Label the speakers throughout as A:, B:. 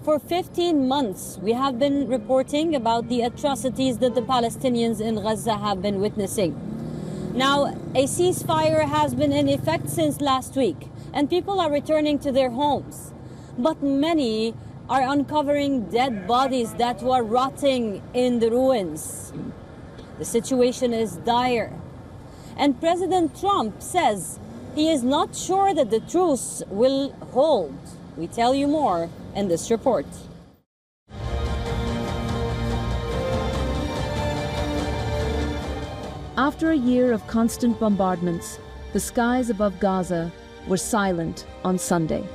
A: For 15 months, we have been reporting about the atrocities that the Palestinians in Gaza have been witnessing. Now, a ceasefire has been in effect since last week, and people are returning to their homes. But many are uncovering dead bodies that were rotting in the ruins. The situation is dire. And President Trump says he is not sure that the truce will hold. We tell you more in this report.
B: After a year of constant bombardments, the skies above Gaza were silent on Sunday.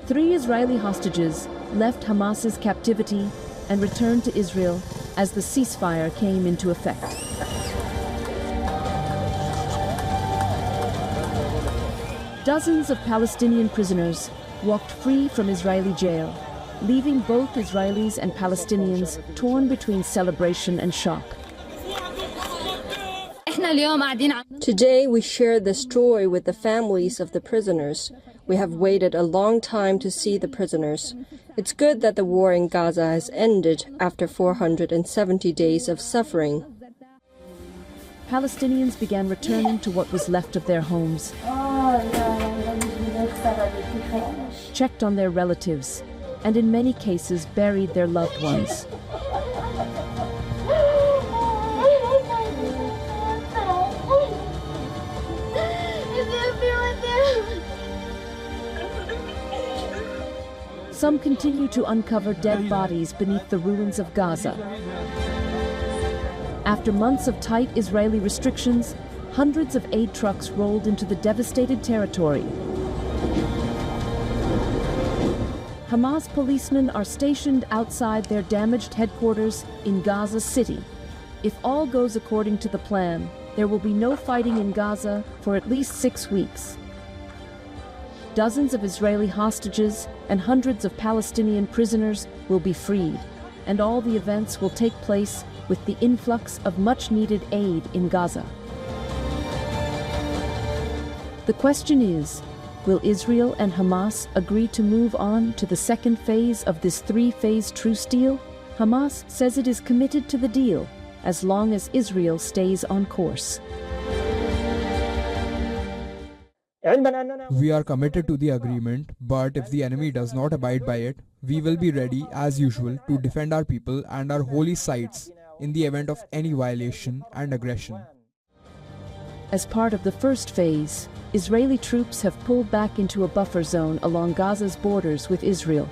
B: 3 Israeli hostages left Hamas's captivity and returned to Israel as the ceasefire came into effect. Dozens of Palestinian prisoners walked free from Israeli jail, leaving both Israelis and Palestinians torn between celebration and shock.
C: Today we share this joy with the families of the prisoners. We have waited a long time to see the prisoners. It's good that the war in Gaza has ended after 470 days of suffering.
B: Palestinians began returning to what was left of their homes, checked on their relatives, and in many cases buried their loved ones. Some continue to uncover dead bodies beneath the ruins of Gaza. After months of tight Israeli restrictions, hundreds of aid trucks rolled into the devastated territory. Hamas policemen are stationed outside their damaged headquarters in Gaza City. If all goes according to the plan, there will be no fighting in Gaza for at least 6 weeks. Dozens of Israeli hostages and hundreds of Palestinian prisoners will be freed, and all the events will take place with the influx of much-needed aid in Gaza. The question is, will Israel and Hamas agree to move on to the second phase of this 3-phase truce deal? Hamas says it is committed to the deal as long as Israel stays on course.
D: We are committed to the agreement, but if the enemy does not abide by it, we will be ready, as usual, to defend our people and our holy sites in the event of any violation and aggression.
B: As part of the first phase, Israeli troops have pulled back into a buffer zone along Gaza's borders with Israel.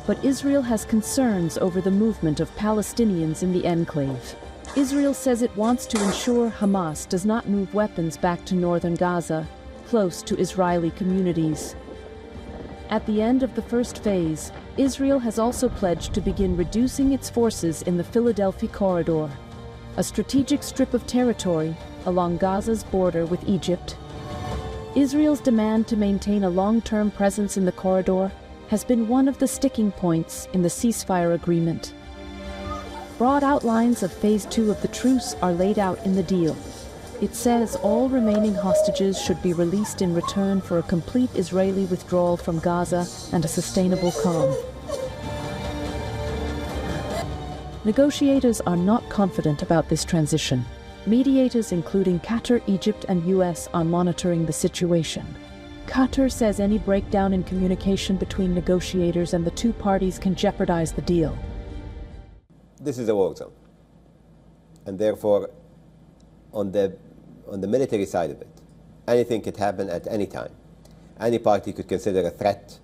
B: But Israel has concerns over the movement of Palestinians in the enclave. Israel says it wants to ensure Hamas does not move weapons back to northern Gaza, close to Israeli communities. At the end of the first phase, Israel has also pledged to begin reducing its forces in the Philadelphia corridor, a strategic strip of territory along Gaza's border with Egypt. Israel's demand to maintain a long-term presence in the corridor has been one of the sticking points in the ceasefire agreement. Broad outlines of Phase 2 of the truce are laid out in the deal. It says all remaining hostages should be released in return for a complete Israeli withdrawal from Gaza and a sustainable calm. Negotiators are not confident about this transition. Mediators including Qatar, Egypt, and US are monitoring the situation. Qatar says any breakdown in communication between negotiators and the two parties can jeopardize the deal.
E: This is a war zone, and therefore on the military side of it, anything could happen at any time. Any party could consider a threat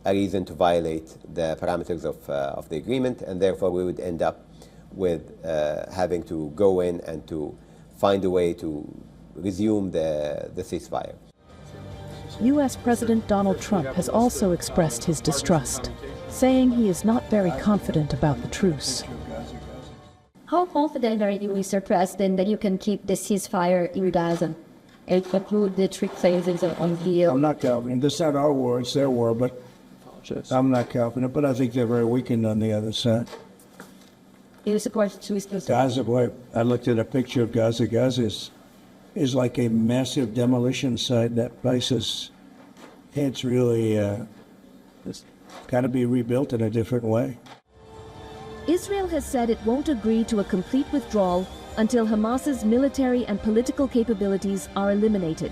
E: a reason to violate the parameters of the agreement, and therefore we would end up with having to go in and to find a way to resume the ceasefire.
B: US President Donald Trump has also expressed his distrust, saying he is not very confident about the truce.
F: How confident are you, Mr. President, that you can keep the ceasefire in Gaza and conclude the 3 phases on the deal?
G: I'm not confident. This is not our war, it's their war, but I'm not confident. But I think they're very weakened on the other side.
F: You support the truce?
G: Gaza, boy, I looked at a picture of Gaza. Gaza is like a massive demolition site. That place is, it's really It's got to be rebuilt in a different way.
B: Israel has said it won't agree to a complete withdrawal until Hamas's military and political capabilities are eliminated.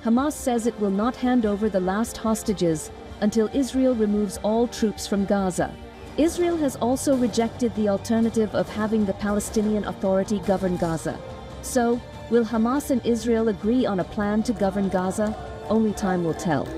B: Hamas says it will not hand over the last hostages until Israel removes all troops from Gaza. Israel has also rejected the alternative of having the Palestinian Authority govern Gaza. So, will Hamas and Israel agree on a plan to govern Gaza? Only time will tell.